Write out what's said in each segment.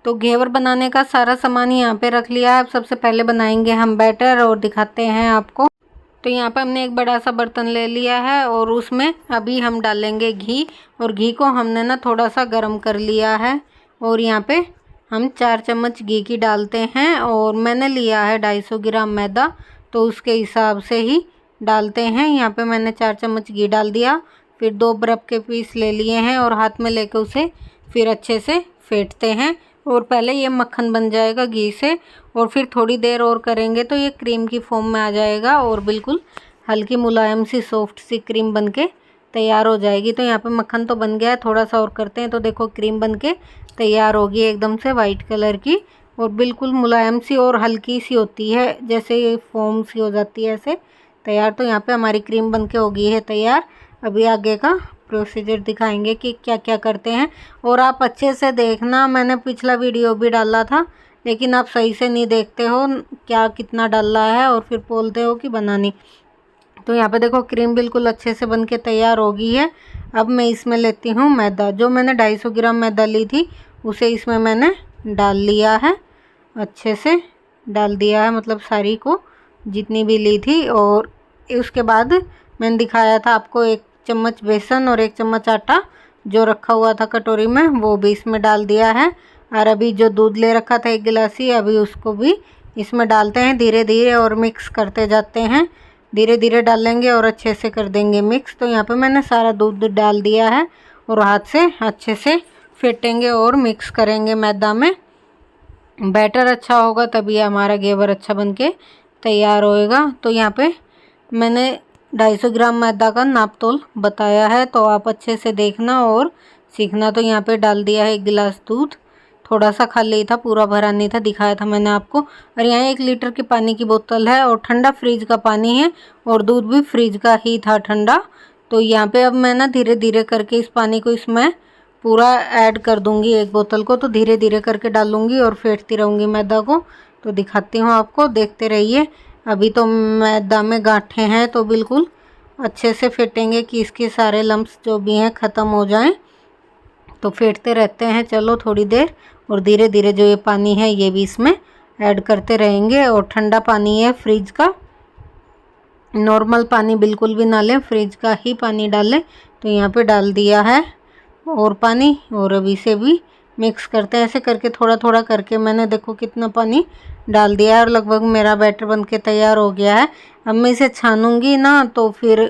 तो घेवर बनाने का सारा सामान यहाँ पे रख लिया है। अब सबसे पहले बनाएंगे हम बैटर और दिखाते हैं आपको। तो यहाँ पे हमने एक बड़ा सा बर्तन ले लिया है और उसमें अभी हम डालेंगे घी। और घी को हमने ना थोड़ा सा गर्म कर लिया है और यहाँ पे हम 4 चम्मच घी की डालते हैं। और मैंने लिया है 250 ग्राम मैदा, तो उसके हिसाब से ही डालते हैं। यहाँ पे मैंने 4 चम्मच घी डाल दिया। फिर 2 बर्फ़ के पीस ले लिए हैं और हाथ में लेकर उसे फिर अच्छे से फेंटते हैं। और पहले ये मक्खन बन जाएगा घी से और फिर थोड़ी देर और करेंगे तो ये क्रीम की फॉर्म में आ जाएगा और बिल्कुल हल्की मुलायम सी सॉफ्ट सी क्रीम बनके तैयार हो जाएगी। तो यहाँ पे मक्खन तो बन गया है, थोड़ा सा और करते हैं तो देखो क्रीम बनके तैयार होगी एकदम से वाइट कलर की और बिल्कुल मुलायम सी और हल्की सी होती है, जैसे ये फॉर्म सी हो जाती है ऐसे तैयार। तो यहाँ पे हमारी क्रीम बनके हो गई है तैयार। अभी आगे का प्रोसीजर दिखाएंगे कि क्या क्या करते हैं। और आप अच्छे से देखना, मैंने पिछला वीडियो भी डाला था लेकिन आप सही से नहीं देखते हो क्या कितना डाला है और फिर बोलते हो कि बनानी। तो यहाँ पे देखो क्रीम बिल्कुल अच्छे से बनके तैयार हो गई है। अब मैं इसमें लेती हूँ मैदा। जो मैंने 250 ग्राम मैदा ली थी उसे इसमें मैंने डाल लिया है, अच्छे से डाल दिया है, मतलब सारी को जितनी भी ली थी। और उसके बाद मैंने दिखाया था आपको 1 चम्मच बेसन और 1 चम्मच आटा जो रखा हुआ था कटोरी में वो भी इसमें डाल दिया है। और अभी जो दूध ले रखा था 1 गिलासी, अभी उसको भी इसमें डालते हैं धीरे धीरे और मिक्स करते जाते हैं। धीरे धीरे डालेंगे और अच्छे से कर देंगे मिक्स। तो यहाँ पे मैंने सारा दूध डाल दिया है और हाथ से अच्छे से फेंटेंगे और मिक्स करेंगे मैदा में। बैटर अच्छा होगा तभी हमारा घेवर अच्छा बनके तैयार होएगा। तो यहाँ पे मैंने 250 ग्राम मैदा का नाप तोल बताया है, तो आप अच्छे से देखना और सीखना। तो यहाँ पे डाल दिया है 1 गिलास दूध, थोड़ा सा खाली था, पूरा भरा नहीं था, दिखाया था मैंने आपको। और यहाँ 1 लीटर की पानी की बोतल है और ठंडा फ्रिज का पानी है और दूध भी फ्रिज का ही था ठंडा। तो यहाँ पे अब मैं ना धीरे धीरे करके इस पानी को इसमें पूरा ऐड कर दूँगी 1 बोतल को। तो धीरे धीरे करके डालूँगी और फेंटती रहूँगी मैदा को। तो दिखाती हूँ आपको, देखते रहिए। अभी तो मैदा में गांठें हैं तो बिल्कुल अच्छे से फेंटेंगे कि इसके सारे लम्स जो भी हैं ख़त्म हो जाएं। तो फेंटते रहते हैं चलो थोड़ी देर और धीरे धीरे जो ये पानी है ये भी इसमें ऐड करते रहेंगे। और ठंडा पानी है फ्रिज का, नॉर्मल पानी बिल्कुल भी ना लें, फ्रिज का ही पानी डालें। तो यहाँ पे डाल दिया है और पानी, और अब इसे भी मिक्स करते हैं। ऐसे करके थोड़ा थोड़ा करके मैंने देखो कितना पानी डाल दिया है और लगभग मेरा बैटर बनके तैयार हो गया है। अब मैं इसे छानूंगी ना तो फिर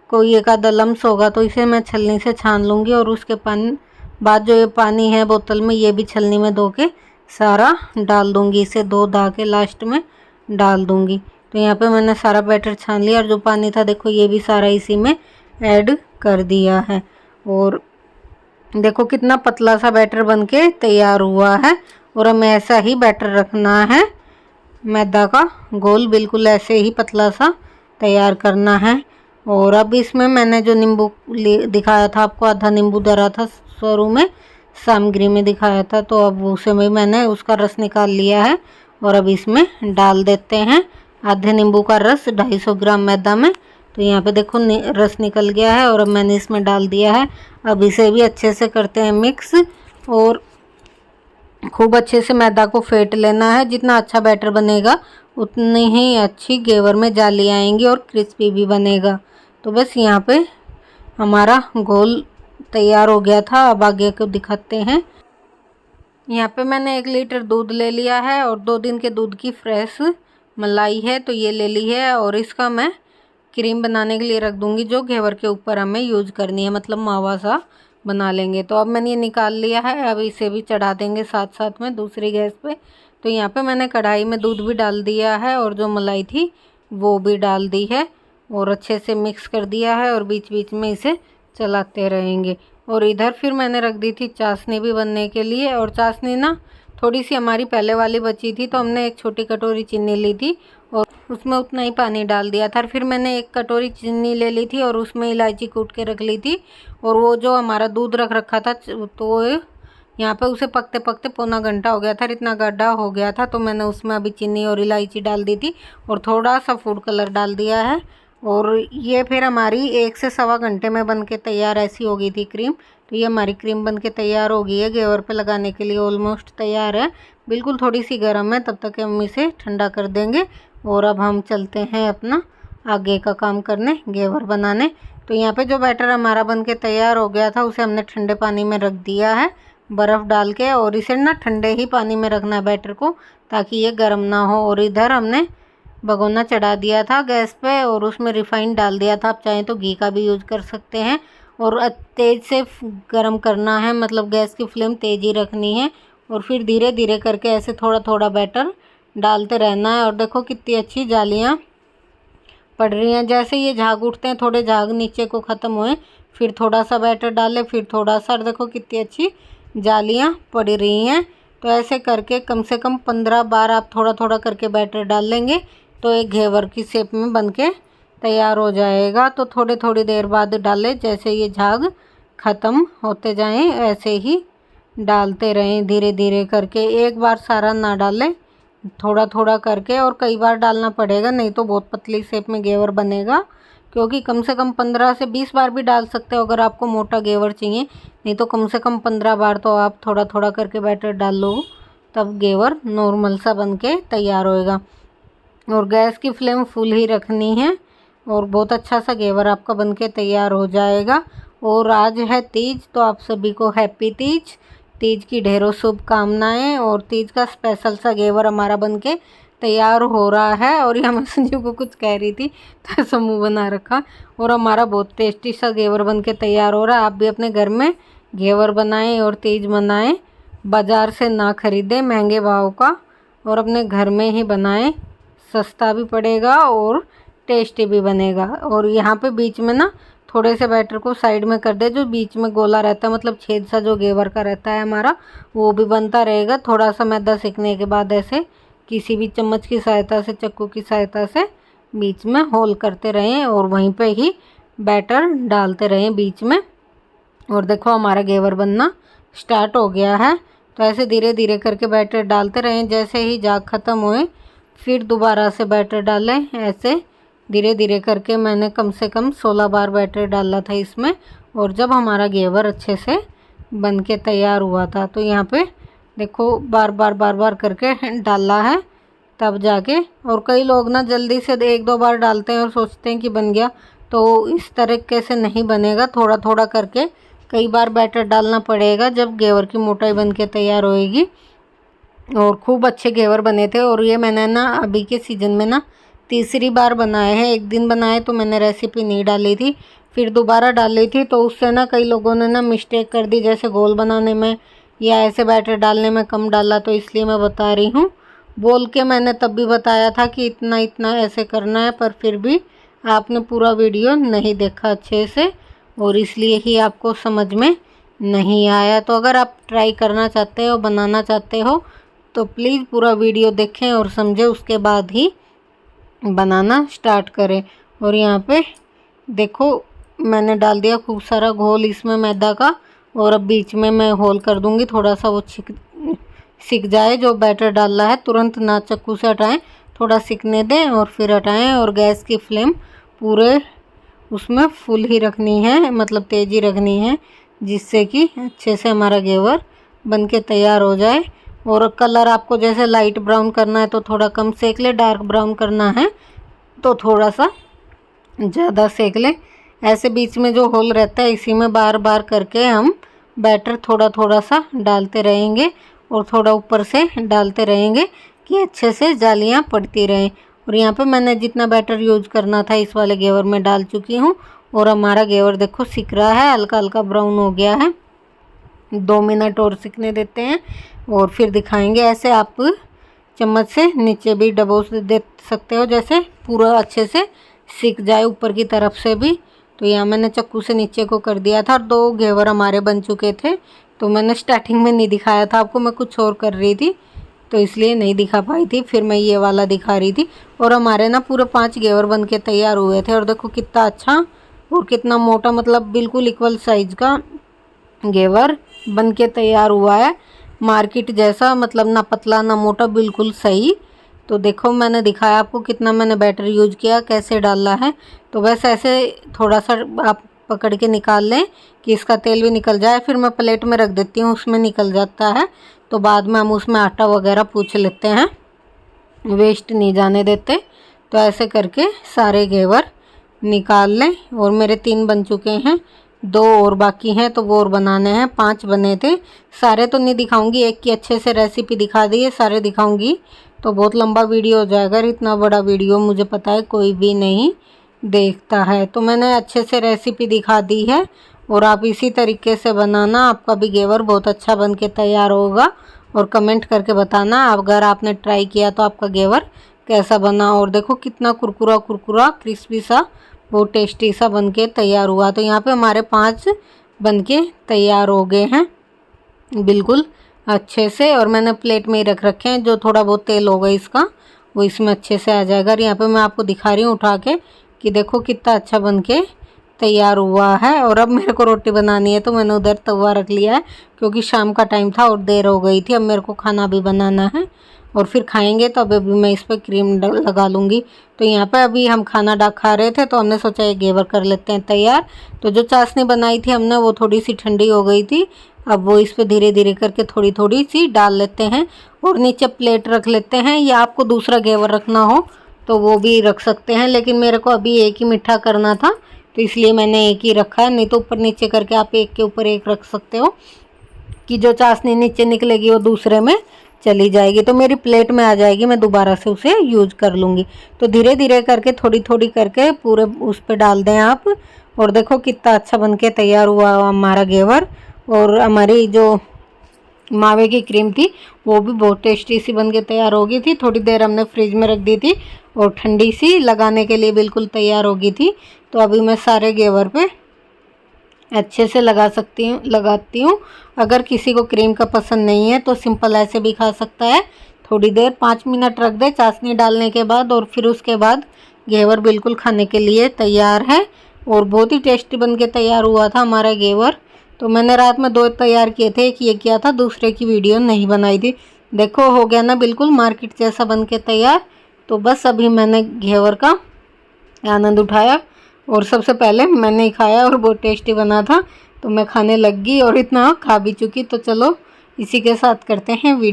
कोई एक आधा लम्स होगा तो इसे मैं छलनी से छान लूँगी और उसके बाद जो ये पानी है बोतल में ये भी छलनी में धो के सारा डाल दूँगी, इसे धो धा के लास्ट में डाल दूँगी। तो यहाँ पे मैंने सारा बैटर छान लिया और जो पानी था देखो ये भी सारा इसी में ऐड कर दिया है। और देखो कितना पतला सा बैटर बनके तैयार हुआ है। और हमें ऐसा ही बैटर रखना है, मैदा का गोल बिल्कुल ऐसे ही पतला सा तैयार करना है। और अब इसमें मैंने जो नींबू दिखाया था आपको, आधा नींबू डरा था शुरू में सामग्री में दिखाया था, तो अब उसे में मैंने उसका रस निकाल लिया है और अब इसमें डाल देते हैं आधे नींबू का रस 250 ग्राम मैदा में। तो यहाँ पे देखो रस निकल गया है और अब मैंने इसमें डाल दिया है। अब इसे भी अच्छे से करते हैं मिक्स और खूब अच्छे से मैदा को फेंट लेना है। जितना अच्छा बैटर बनेगा उतनी ही अच्छी घेवर में जाली आएंगी और क्रिस्पी भी बनेगा। तो बस यहाँ पे हमारा घोल तैयार हो गया था। अब आगे को दिखाते हैं। यहाँ पे मैंने 1 लीटर दूध ले लिया है और 2 दिन के दूध की फ्रेश मलाई है तो ये ले ली है और इसका मैं क्रीम बनाने के लिए रख दूँगी जो घेवर के ऊपर हमें यूज करनी है, मतलब मावा सा बना लेंगे। तो अब मैंने ये निकाल लिया है, अब इसे भी चढ़ा देंगे साथ साथ में दूसरी गैस पे। तो यहाँ पे मैंने कढ़ाई में दूध भी डाल दिया है और जो मलाई थी वो भी डाल दी है और अच्छे से मिक्स कर दिया है और बीच बीच में इसे चलाते रहेंगे। और इधर फिर मैंने रख दी थी चाशनी भी बनने के लिए। और चाशनी ना थोड़ी सी हमारी पहले वाली बची थी तो हमने 1 छोटी कटोरी चीनी ली थी और उसमें उतना ही पानी डाल दिया था। फिर मैंने 1 कटोरी चीनी ले ली थी और उसमें इलायची कूट के रख ली थी। और वो जो हमारा दूध रख रखा था तो यहाँ पे उसे पकते पकते पौना घंटा हो गया था, इतना गाढ़ा हो गया था। तो मैंने उसमें अभी चीनी और इलायची डाल दी थी और थोड़ा सा फूड कलर डाल दिया है और ये फिर हमारी 1 से सवा घंटे में बन के तैयार ऐसी हो गई थी क्रीम। तो ये हमारी क्रीम बन के तैयार हो गई है, घेवर पे लगाने के लिए ऑलमोस्ट तैयार है। बिल्कुल थोड़ी सी गर्म है, तब तक हम इसे ठंडा कर देंगे। और अब हम चलते हैं अपना आगे का काम करने, घेवर बनाने। तो यहाँ पे जो बैटर हमारा बन के तैयार हो गया था, उसे हमने ठंडे पानी में रख दिया है बर्फ़ डाल के। और इसे ना ठंडे ही पानी में रखना है बैटर को, ताकि ये गर्म ना हो। और इधर हमने भगोना चढ़ा दिया था गैस पे और उसमें रिफ़ाइंड डाल दिया था। आप चाहें तो घी का भी यूज़ कर सकते हैं। और तेज़ से गरम करना है, मतलब गैस की फ्लेम तेज़ ही रखनी है। और फिर धीरे धीरे करके ऐसे थोड़ा थोड़ा बैटर डालते रहना है। और देखो कितनी अच्छी जालियाँ पड़ रही हैं। जैसे ये झाग उठते हैं, थोड़े झाग नीचे को ख़त्म हुए, फिर थोड़ा सा बैटर डालें, फिर थोड़ा सा। देखो कितनी अच्छी जालियाँ पड़ रही हैं। तो ऐसे करके कम से कम 15 बार आप थोड़ा थोड़ा करके बैटर डाल लेंगे तो एक घेवर की शेप में बन के तैयार हो जाएगा। तो थोड़ी थोड़ी देर बाद डालें, जैसे ये झाग ख़त्म होते जाएं ऐसे ही डालते रहें धीरे धीरे करके। एक बार सारा ना डालें, थोड़ा थोड़ा करके। और कई बार डालना पड़ेगा, नहीं तो बहुत पतली शेप में घेवर बनेगा। क्योंकि कम से कम 15 से 20 बार भी डाल सकते हो अगर आपको मोटा घेवर चाहिए, नहीं तो कम से कम 15 बार तो आप थोड़ा थोड़ा करके बैटर डाल लो, तब घेवर नॉर्मल सा बन के तैयार होएगा। और गैस की फ्लेम फुल ही रखनी है और बहुत अच्छा सा घेवर आपका बन के तैयार हो जाएगा। और आज है तीज, तो आप सभी को हैप्पी तीज। तीज की ढेरों शुभकामनाएं। और तीज का स्पेशल सा घेवर हमारा बन के तैयार हो रहा है। और ये मैं संजू को कुछ कह रही थी तो ऐसा मुँह बना रखा। और हमारा बहुत टेस्टी सा घेवर बन के तैयार हो रहा है। आप भी अपने घर में घेवर बनाएं और तीज मनाएं, बाज़ार से ना ख़रीदें महंगे भाव का, और अपने घर में ही बनाएं। सस्ता भी पड़ेगा और टेस्टी भी बनेगा। और यहाँ पे बीच में ना थोड़े से बैटर को साइड में कर दे, जो बीच में गोला रहता है, मतलब छेद सा जो घेवर का रहता है हमारा, वो भी बनता रहेगा। थोड़ा सा मैदा सेकने के बाद ऐसे किसी भी चम्मच की सहायता से, चक्कू की सहायता से बीच में होल करते रहें और वहीं पे ही बैटर डालते रहें बीच में। और देखो हमारा घेवर बनना स्टार्ट हो गया है। तो ऐसे धीरे धीरे करके बैटर डालते रहें। जैसे ही झाग ख़त्म हुए फिर दोबारा से बैटर डालें। ऐसे धीरे धीरे करके मैंने कम से कम 16 बार बैटर डाला था इसमें। और जब हमारा घेवर अच्छे से बन के तैयार हुआ था, तो यहाँ पे देखो बार बार करके डाला है तब जाके। और कई लोग ना जल्दी से 1-2 बार डालते हैं और सोचते हैं कि बन गया, तो इस तरीके से नहीं बनेगा। थोड़ा थोड़ा करके कई बार बैटर डालना पड़ेगा, जब घेवर की मोटाई बन के तैयार होएगी। और खूब अच्छे घेवर बने थे। और ये मैंने ना अभी के सीज़न में ना तीसरी बार बनाए हैं। एक दिन बनाए तो मैंने रेसिपी नहीं डाली थी, फिर दोबारा डाली थी, तो उससे ना कई लोगों ने ना मिस्टेक कर दी, जैसे गोल बनाने में या ऐसे बैटर डालने में कम डाला। तो इसलिए मैं बता रही हूँ। बोल के मैंने तब भी बताया था कि इतना इतना ऐसे करना है, पर फिर भी आपने पूरा वीडियो नहीं देखा अच्छे से, और इसलिए ही आपको समझ में नहीं आया। तो अगर आप ट्राई करना चाहते हो, बनाना चाहते हो, तो प्लीज़ पूरा वीडियो देखें और समझें, उसके बाद ही बनाना स्टार्ट करें। और यहाँ पे देखो मैंने डाल दिया खूब सारा घोल इसमें मैदा का। और अब बीच में मैं होल कर दूँगी, थोड़ा सा वो सिक जाए। जो बैटर डाला है तुरंत ना चक्कू से हटाएं, थोड़ा सिकने दें और फिर हटाएं। और गैस की फ्लेम पूरे उसमें फुल ही रखनी है, मतलब तेज़ी रखनी है, जिससे कि अच्छे से हमारा घेवर बन के तैयार हो जाए। और कलर आपको जैसे लाइट ब्राउन करना है तो थोड़ा कम सेक ले, डार्क ब्राउन करना है तो थोड़ा सा ज़्यादा सेक ले। ऐसे बीच में जो होल रहता है इसी में बार बार करके हम बैटर थोड़ा थोड़ा सा डालते रहेंगे और थोड़ा ऊपर से डालते रहेंगे कि अच्छे से जालियाँ पड़ती रहें। और यहाँ पे मैंने जितना बैटर यूज करना था इस वाले घेवर में डाल चुकी हूँ। और हमारा घेवर देखो सिक रहा है, हल्का हल्का ब्राउन हो गया है। 2 मिनट और सिकने देते हैं और फिर दिखाएंगे। ऐसे आप चम्मच से नीचे भी दबोच दे सकते हो, जैसे पूरा अच्छे से सिक जाए ऊपर की तरफ से भी। तो यहाँ मैंने चक्कू से नीचे को कर दिया था। और 2 घेवर हमारे बन चुके थे, तो मैंने स्टार्टिंग में नहीं दिखाया था आपको, मैं कुछ और कर रही थी तो इसलिए नहीं दिखा पाई थी, फिर मैं ये वाला दिखा रही थी। और हमारे ना पूरे 5 घेवर बन के तैयार हुए थे। और देखो कितना अच्छा और कितना मोटा, मतलब बिल्कुल इक्वल साइज का घेवर बन के तैयार हुआ है। मार्केट जैसा, मतलब ना पतला ना मोटा, बिल्कुल सही तो देखो मैंने दिखाया आपको कितना मैंने बैटर यूज किया, कैसे डालना है। तो बस ऐसे थोड़ा सा आप पकड़ के निकाल लें कि इसका तेल भी निकल जाए। फिर मैं प्लेट में रख देती हूँ, उसमें निकल जाता है। तो बाद में हम उसमें आटा वगैरह पूछ लेते हैं, वेस्ट नहीं जाने देते। तो ऐसे करके सारे घेवर निकाल लें। और मेरे 3 बन चुके हैं, 2 और बाकी हैं, तो वो और बनाने हैं। 5 बने थे। सारे तो नहीं दिखाऊंगी, एक की अच्छे से रेसिपी दिखा दी है, सारे दिखाऊंगी तो बहुत लंबा वीडियो हो जाएगा। इतना बड़ा वीडियो मुझे पता है कोई भी नहीं देखता है, तो मैंने अच्छे से रेसिपी दिखा दी है। और आप इसी तरीके से बनाना, आपका भी घेवर बहुत अच्छा बन के तैयार होगा। और कमेंट करके बताना अगर आपने ट्राई किया तो आपका घेवर कैसा बना। और देखो कितना कुरकुरा कुरकुरा क्रिस्पी सा, बहुत टेस्टी सा बन के तैयार हुआ। तो यहाँ पे हमारे 5 बन के तैयार हो गए हैं बिल्कुल अच्छे से। और मैंने प्लेट में ही रख रखे हैं, जो थोड़ा बहुत तेल होगा इसका वो इसमें अच्छे से आ जाएगा। और यहाँ पे मैं आपको दिखा रही हूँ उठा के कि देखो कितना अच्छा बन के तैयार हुआ है। और अब मेरे को रोटी बनानी है, तो मैंने उधर तवा रख लिया है, क्योंकि शाम का टाइम था और देर हो गई थी। अब मेरे को खाना भी बनाना है और फिर खाएंगे, तो अभी मैं इस पर क्रीम लगा लूँगी। तो यहाँ पे अभी हम खाना खा रहे थे, तो हमने सोचा ये घेवर कर लेते हैं तैयार। तो जो चाशनी बनाई थी हमने, वो थोड़ी सी ठंडी हो गई थी। अब वो इस पे धीरे धीरे करके थोड़ी थोड़ी सी डाल लेते हैं और नीचे प्लेट रख लेते हैं। या आपको दूसरा घेवर रखना हो तो वो भी रख सकते हैं, लेकिन मेरे को अभी एक ही मीठा करना था, तो इसलिए मैंने एक ही रखा है। नहीं तो ऊपर नीचे करके आप एक के ऊपर एक रख सकते हो, कि जो चाशनी नीचे निकलेगी वो दूसरे में चली जाएगी, तो मेरी प्लेट में आ जाएगी, मैं दोबारा से उसे यूज कर लूँगी। तो धीरे धीरे करके थोड़ी थोड़ी करके पूरे उस पर डाल दें आप। और देखो कितना अच्छा बन के तैयार हुआ हमारा घेवर। और हमारी जो मावे की क्रीम थी वो भी बहुत टेस्टी सी बन के तैयार हो गई थी। थोड़ी देर हमने फ्रिज में रख दी थी और ठंडी सी लगाने के लिए बिल्कुल तैयार हो गई थी। तो अभी मैं सारे घेवर पे अच्छे से लगाती हूँ। अगर किसी को क्रीम का पसंद नहीं है तो सिंपल ऐसे भी खा सकता है। थोड़ी देर 5 मिनट रख दे चाशनी डालने के बाद, और फिर उसके बाद घेवर बिल्कुल खाने के लिए तैयार है। और बहुत ही टेस्टी बन के तैयार हुआ था हमारा घेवर। तो मैंने रात में 2 तैयार किए थे, एक ये किया था, दूसरे की वीडियो नहीं बनाई थी। देखो हो गया ना बिल्कुल मार्केट जैसा बन के तैयार। तो बस अभी मैंने घेवर का आनंद उठाया और सबसे पहले मैंने ही खाया और बहुत टेस्टी बना था। तो मैं खाने लग गई और इतना खा भी चुकी। तो चलो इसी के साथ करते हैं वीडियो।